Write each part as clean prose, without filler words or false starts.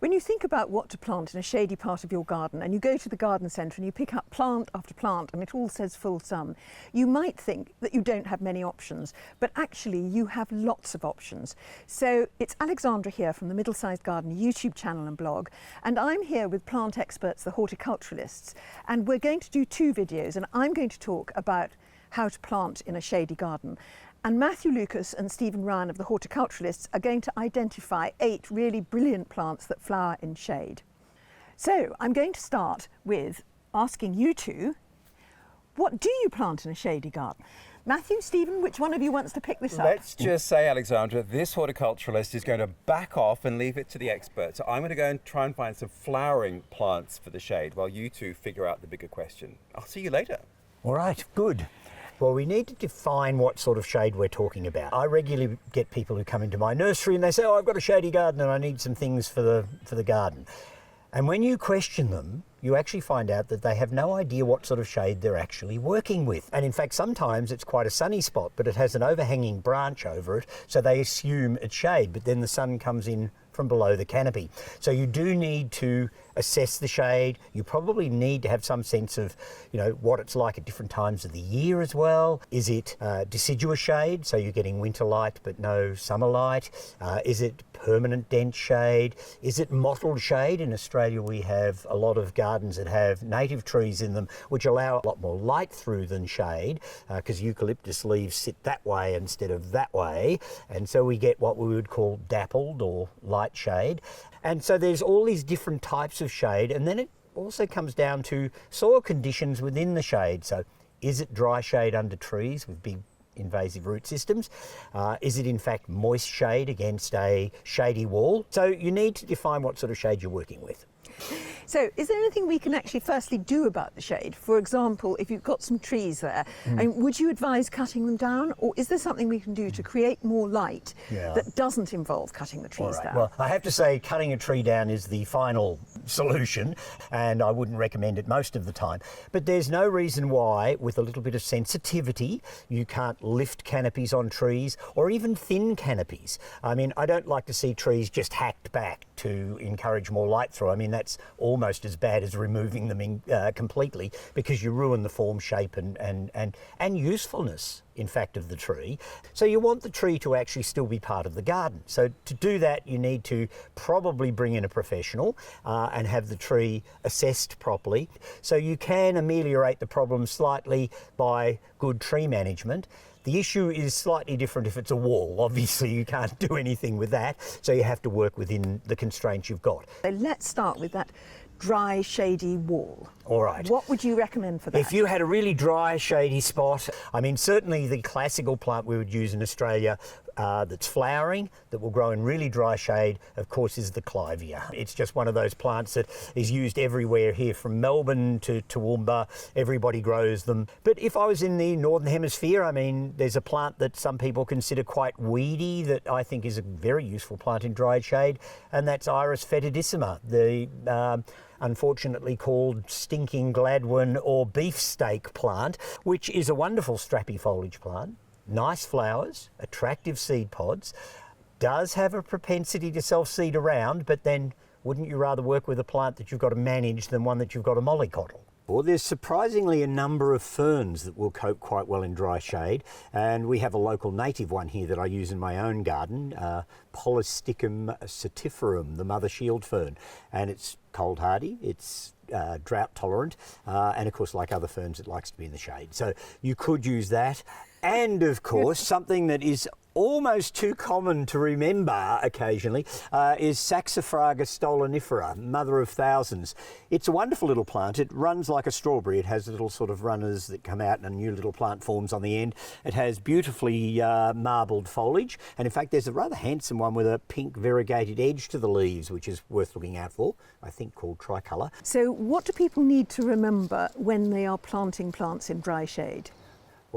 When you think about what to plant in a shady part of your garden and you go to the garden centre and you pick up plant after plant and it all says full sun, you might think that you don't have many options, but actually you have lots of options. So it's Alexandra here from the Middlesized Garden YouTube channel and blog, and I'm here with plant experts, the Horti-Culturalists, and we're going to do two videos, and I'm going to talk about how to plant in a shady garden. And Matthew Lucas and Stephen Ryan of the Horti-Culturalists are going to identify 8 really brilliant plants that flower in shade. So I'm going to start with asking you two, what do you plant in a shady garden? Matthew, Stephen, which one of you wants to pick this up? Let's just say, Alexandra, this horticulturalist is going to back off and leave it to the experts. So I'm going to go and try and find some flowering plants for the shade while you two figure out the bigger question. I'll see you later. All right, good. Well, we need to define what sort of shade we're talking about. I regularly get people who come into my nursery and they say, oh, I've got a shady garden and I need some things for the garden. And when you question them, you actually find out that they have no idea what sort of shade they're actually working with. And in fact, sometimes it's quite a sunny spot, but it has an overhanging branch over it, so they assume it's shade, but then the sun comes in from below the canopy. So you do need to assess the shade. You probably need to have some sense of, what it's like at different times of the year as well. Is it deciduous shade, so you're getting winter light but no summer light? Is it permanent dense shade? Is it mottled shade? In Australia we have a lot of gardens that have native trees in them which allow a lot more light through than shade, because eucalyptus leaves sit that way instead of that way, and so we get what we would call dappled or light shade. And so there's all these different types of shade, and then it also comes down to soil conditions within the shade. So is it dry shade under trees with big invasive root systems? Is it in fact moist shade against a shady wall? So you need to define what sort of shade you're working with. So is there anything we can actually firstly do about the shade? For example, if you've got some trees there, would you advise cutting them down, or is there something we can do to create more light that doesn't involve cutting the trees down? Well, I have to say cutting a tree down is the final solution, and I wouldn't recommend it most of the time. But there's no reason why, with a little bit of sensitivity, you can't lift canopies on trees, or even thin canopies. I mean, I don't like to see trees just hacked back to encourage more light through. I mean, that's almost as bad as removing them completely, because you ruin the form, shape and usefulness, in fact, of the tree. So you want the tree to actually still be part of the garden. So to do that, you need to probably bring in a professional and have the tree assessed properly. So you can ameliorate the problem slightly by good tree management. The issue is slightly different if it's a wall. Obviously, you can't do anything with that, so you have to work within the constraints you've got. So let's start with that dry, shady wall. All right. What would you recommend for that? If you had a really dry, shady spot, I mean, certainly the classical plant we would use in Australia that's flowering, that will grow in really dry shade, of course, is the clivia. It's just one of those plants that is used everywhere here, from Melbourne to Toowoomba. Everybody grows them. But if I was in the Northern Hemisphere, I mean, there's a plant that some people consider quite weedy that I think is a very useful plant in dry shade, and that's Iris fetidissima, the unfortunately called stinking Gladwin or beefsteak plant, which is a wonderful strappy foliage plant. Nice flowers, attractive seed pods, does have a propensity to self-seed around, but then wouldn't you rather work with a plant that you've got to manage than one that you've got to mollycoddle? Well, there's surprisingly a number of ferns that will cope quite well in dry shade, and we have a local native one here that I use in my own garden, Polystichum sativum, the mother shield fern, and it's cold hardy, it's drought tolerant, and of course, like other ferns, it likes to be in the shade. So you could use that. And of course, something that is almost too common to remember occasionally is Saxifraga stolonifera, mother of thousands. It's a wonderful little plant. It runs like a strawberry. It has little sort of runners that come out and a new little plant forms on the end. It has beautifully marbled foliage, and in fact there's a rather handsome one with a pink variegated edge to the leaves, which is worth looking out for, I think called tricolour. So what do people need to remember when they are planting plants in dry shade?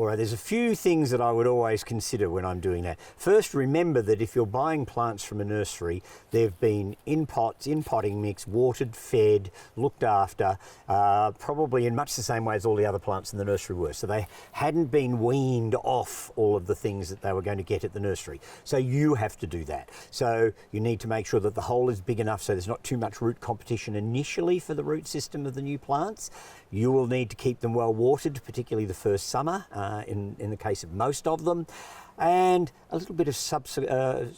All right, there's a few things that I would always consider when I'm doing that. First, remember that if you're buying plants from a nursery, they've been in pots, in potting mix, watered, fed, looked after, probably in much the same way as all the other plants in the nursery were. So they hadn't been weaned off all of the things that they were going to get at the nursery. So you have to do that. So you need to make sure that the hole is big enough so there's not too much root competition initially for the root system of the new plants. You will need to keep them well watered, particularly the first summer, in the case of most of them. And a little bit of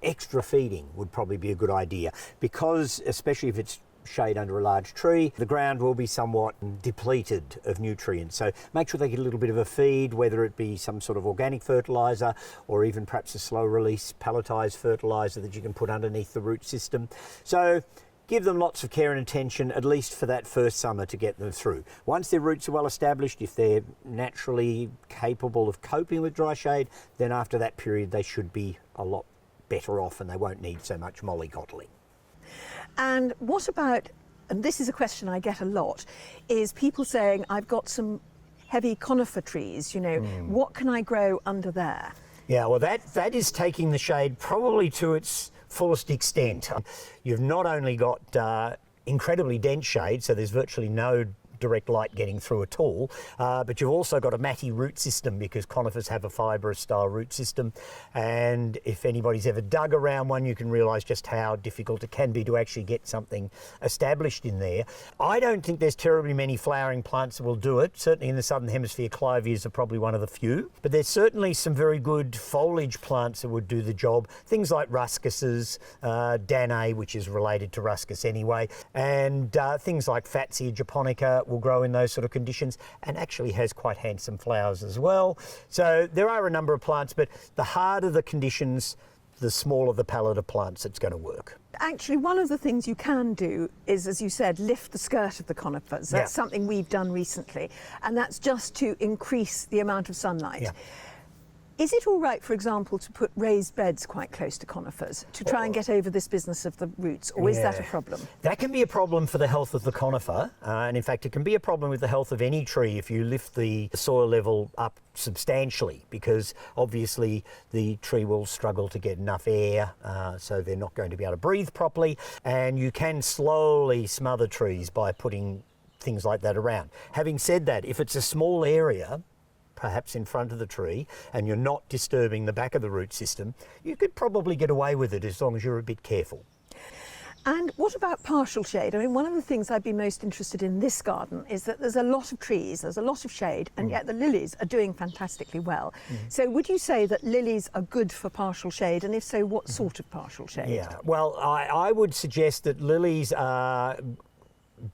extra feeding would probably be a good idea, because especially if it's shade under a large tree, the ground will be somewhat depleted of nutrients. So make sure they get a little bit of a feed, whether it be some sort of organic fertiliser or even perhaps a slow release pelletised fertiliser that you can put underneath the root system. So give them lots of care and attention, at least for that first summer, to get them through. Once their roots are well established, if they're naturally capable of coping with dry shade, then after that period they should be a lot better off and they won't need so much mollycoddling. And what about, and this is a question I get a lot, is people saying, I've got some heavy conifer trees, you know, what can I grow under there? Yeah, well that is taking the shade probably to its fullest extent. You've not only got incredibly dense shade, so there's virtually no direct light getting through at all, but you've also got a matty root system, because conifers have a fibrous style root system, and if anybody's ever dug around one, you can realise just how difficult it can be to actually get something established in there. I don't think there's terribly many flowering plants that will do it. Certainly in the southern hemisphere, clivias are probably one of the few, but there's certainly some very good foliage plants that would do the job. Things like ruscuses, Danae, which is related to ruscus anyway, and things like Fatsia japonica will grow in those sort of conditions, and actually has quite handsome flowers as well. So there are a number of plants, but the harder the conditions, the smaller the palette of plants it's going to work. Actually, one of the things you can do is, as you said, lift the skirt of the conifers. That's something we've done recently, and that's just to increase the amount of sunlight. Is it all right, for example, to put raised beds quite close to conifers to try and get over this business of the roots, or is that a problem? That can be a problem for the health of the conifer, and in fact it can be a problem with the health of any tree if you lift the soil level up substantially, because obviously the tree will struggle to get enough air, so they're not going to be able to breathe properly, and you can slowly smother trees by putting things like that around. Having said that, if it's a small area, perhaps in front of the tree, and you're not disturbing the back of the root system, you could probably get away with it as long as you're a bit careful. And what about partial shade? I mean, one of the things I'd be most interested in this garden is that there's a lot of trees, there's a lot of shade, and yet the lilies are doing fantastically well. So would you say that lilies are good for partial shade, and if so, what sort of partial shade? Yeah, well, I would suggest that lilies are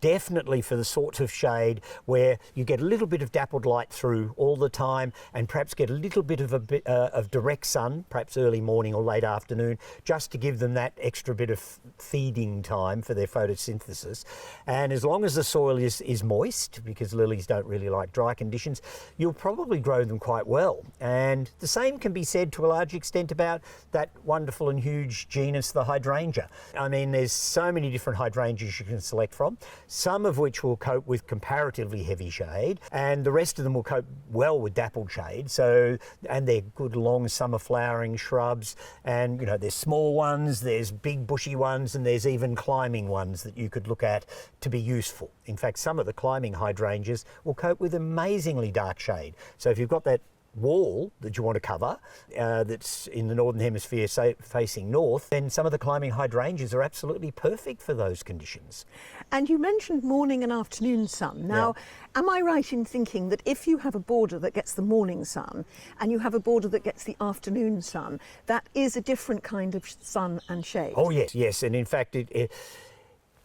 definitely for the sorts of shade where you get a little bit of dappled light through all the time, and perhaps get a little bit of direct sun, perhaps early morning or late afternoon, just to give them that extra bit of feeding time for their photosynthesis. And as long as the soil is moist, because lilies don't really like dry conditions, you'll probably grow them quite well. And the same can be said to a large extent about that wonderful and huge genus, the hydrangea. I mean, there's so many different hydrangeas you can select from, some of which will cope with comparatively heavy shade, and the rest of them will cope well with dappled shade. So, and they're good long summer flowering shrubs, and you know, there's small ones, there's big bushy ones, and there's even climbing ones that you could look at to be useful. In fact, some of the climbing hydrangeas will cope with amazingly dark shade. So if you've got that wall that you want to cover that's in the northern hemisphere facing north, then some of the climbing hydrangeas are absolutely perfect for those conditions. And you mentioned morning and afternoon sun. Now, am I right in thinking that if you have a border that gets the morning sun and you have a border that gets the afternoon sun, that is a different kind of sun and shade? Oh yes, and in fact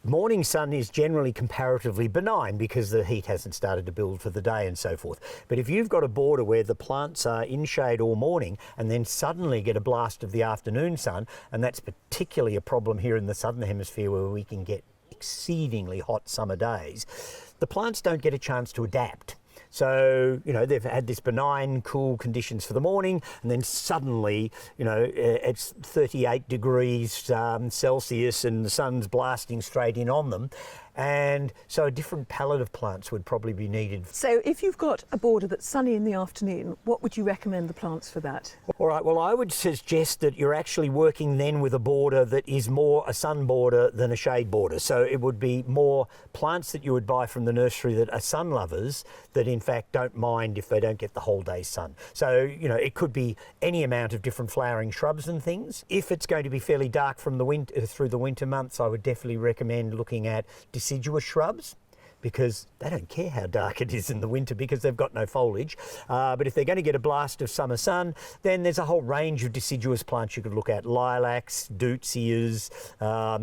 morning sun is generally comparatively benign because the heat hasn't started to build for the day and so forth. But if you've got a border where the plants are in shade all morning and then suddenly get a blast of the afternoon sun, and that's particularly a problem here in the southern hemisphere where we can get exceedingly hot summer days, the plants don't get a chance to adapt. So, you know, they've had this benign, cool conditions for the morning, and then suddenly, you know, it's 38 degrees Celsius and the sun's blasting straight in on them. And so a different palette of plants would probably be needed. So if you've got a border that's sunny in the afternoon, what would you recommend the plants for that? All right, well, I would suggest that you're actually working then with a border that is more a sun border than a shade border. So it would be more plants that you would buy from the nursery that are sun lovers that in fact don't mind if they don't get the whole day's sun. So, you know, it could be any amount of different flowering shrubs and things. If it's going to be fairly dark from the winter through the winter months, I would definitely recommend looking at deciduous shrubs, because they don't care how dark it is in the winter because they've got no foliage. But if they're going to get a blast of summer sun, then there's a whole range of deciduous plants you could look at. Lilacs, deutzias,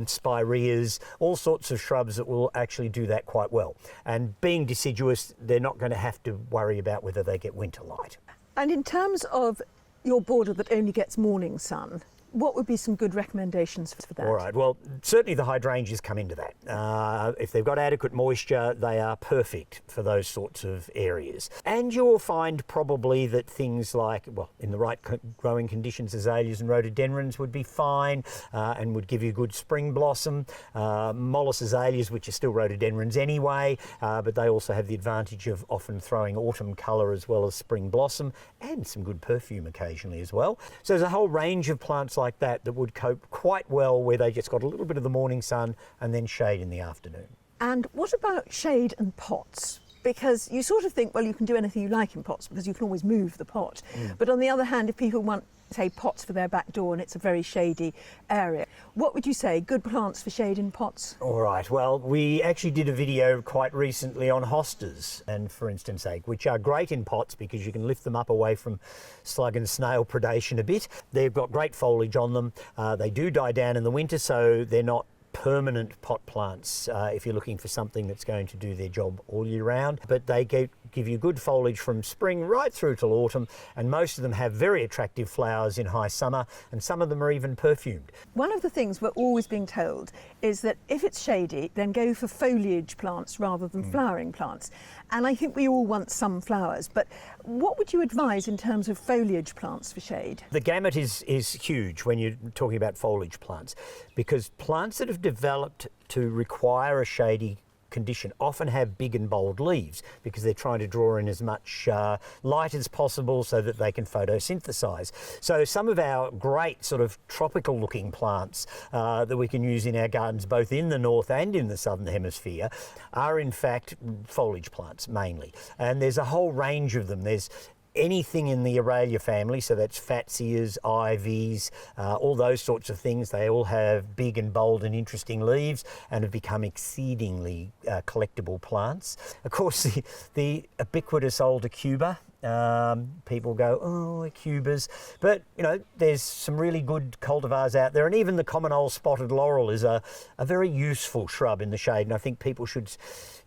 spireas, all sorts of shrubs that will actually do that quite well. And being deciduous, they're not going to have to worry about whether they get winter light. And in terms of your border that only gets morning sun, what would be some good recommendations for that? All right, well, certainly the hydrangeas come into that. If they've got adequate moisture, they are perfect for those sorts of areas. And you'll find probably that things like, well, in the right growing conditions, azaleas and rhododendrons would be fine and would give you good spring blossom. Mollis azaleas, which are still rhododendrons anyway, but they also have the advantage of often throwing autumn colour as well as spring blossom and some good perfume occasionally as well. So there's a whole range of plants like that would cope quite well where they just got a little bit of the morning sun and then shade in the afternoon. And what about shade and pots? Because you sort of think, well, you can do anything you like in pots because you can always move the pot. But on the other hand, if people want, say, pots for their back door and it's a very shady area, what would you say, good plants for shade in pots? All right, well, we actually did a video quite recently on hostas and for instance egg, which are great in pots because you can lift them up away from slug and snail predation a bit. They've got great foliage on them. They do die down in the winter, so they're not permanent pot plants if you're looking for something that's going to do their job all year round, but they give you good foliage from spring right through till autumn, and most of them have very attractive flowers in high summer, and some of them are even perfumed. One of the things we're always being told is that if it's shady, then go for foliage plants rather than flowering plants. And I think we all want some flowers, but what would you advise in terms of foliage plants for shade? The gamut is huge when you're talking about foliage plants, because plants that have developed to require a shady condition often have big and bold leaves because they're trying to draw in as much light as possible so that they can photosynthesize. So some of our great sort of tropical looking plants that we can use in our gardens both in the north and in the southern hemisphere are in fact foliage plants mainly, and there's a whole range of them. There's anything in the Aralia family, so that's fatsias, ivies, all those sorts of things. They all have big and bold and interesting leaves and have become exceedingly collectible plants. Of course, the ubiquitous old Acuba. People go, oh, Acubas, but you know, there's some really good cultivars out there, and even the common old spotted laurel is a very useful shrub in the shade, and I think people should,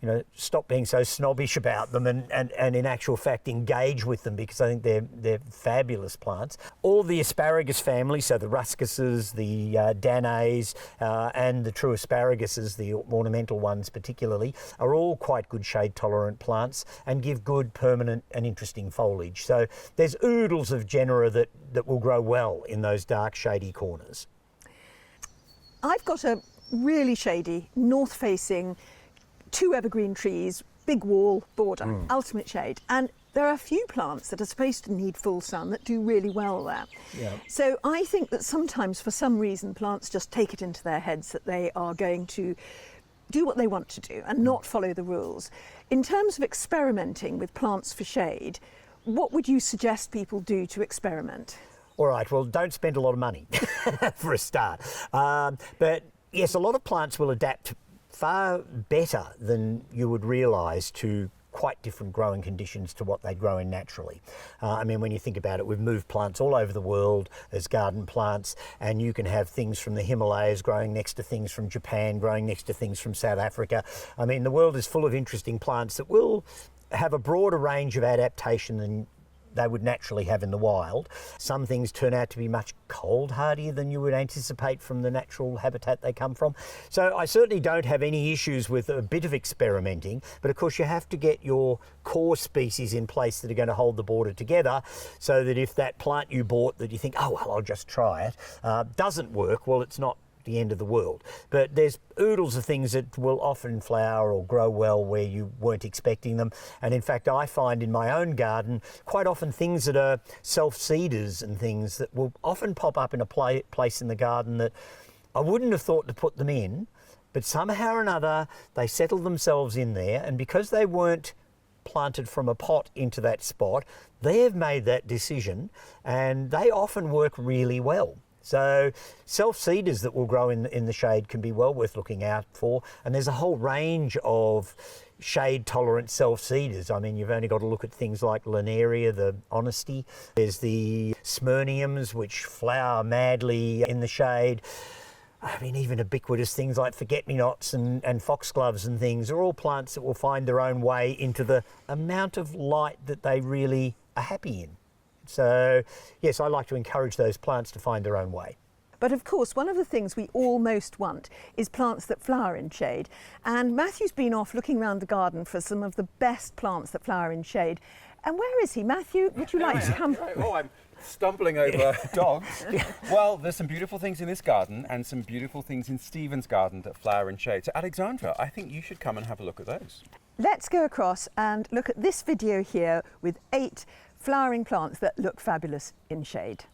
you know, stop being so snobbish about them and in actual fact engage with them, because I think they're fabulous plants. All the asparagus family, so the ruscuses, the danaes, and the true asparaguses, the ornamental ones particularly, are all quite good shade tolerant plants and give good permanent and interesting foliage. So there's oodles of genera that will grow well in those dark shady corners. I've got a really shady, north-facing, 2 evergreen trees, big wall border, ultimate shade, and there are a few plants that are supposed to need full sun that do really well there. Yeah. So I think that sometimes, for some reason, plants just take it into their heads that they are going to do what they want to do and not follow the rules. In terms of experimenting with plants for shade, what would you suggest people do to experiment? All right, well, don't spend a lot of money for a start. But yes, a lot of plants will adapt far better than you would realise to quite different growing conditions to what they grow in naturally. I mean, when you think about it, we've moved plants all over the world as garden plants, and you can have things from the Himalayas growing next to things from Japan, growing next to things from South Africa. I mean, the world is full of interesting plants that will have a broader range of adaptation than they would naturally have in the wild. Some things turn out to be much cold hardier than you would anticipate from the natural habitat they come from. So I certainly don't have any issues with a bit of experimenting, but of course you have to get your core species in place that are going to hold the border together, so that if that plant you bought that you think, oh well, I'll just try it, doesn't work, well, it's not the end of the world. But there's oodles of things that will often flower or grow well where you weren't expecting them. And in fact, I find in my own garden quite often things that are self-seeders and things that will often pop up in a place in the garden that I wouldn't have thought to put them in, but somehow or another they settled themselves in there, and because they weren't planted from a pot into that spot, they've made that decision, and they often work really well. So self-seeders that will grow in the shade can be well worth looking out for, and there's a whole range of shade-tolerant self-seeders. I mean, you've only got to look at things like Linaria, the Honesty. There's the Smyrniums, which flower madly in the shade. I mean, even ubiquitous things like forget-me-nots and foxgloves and things are all plants that will find their own way into the amount of light that they really are happy in. So, yes, I like to encourage those plants to find their own way. But of course, one of the things we all most want is plants that flower in shade. And Matthew's been off looking around the garden for some of the best plants that flower in shade. And where is he? Matthew, would you like to come? Oh, I'm stumbling over dogs. Well, there's some beautiful things in this garden and some beautiful things in Stephen's garden that flower in shade. So, Alexandra, I think you should come and have a look at those. Let's go across and look at this video here with 8 flowering plants that look fabulous in shade.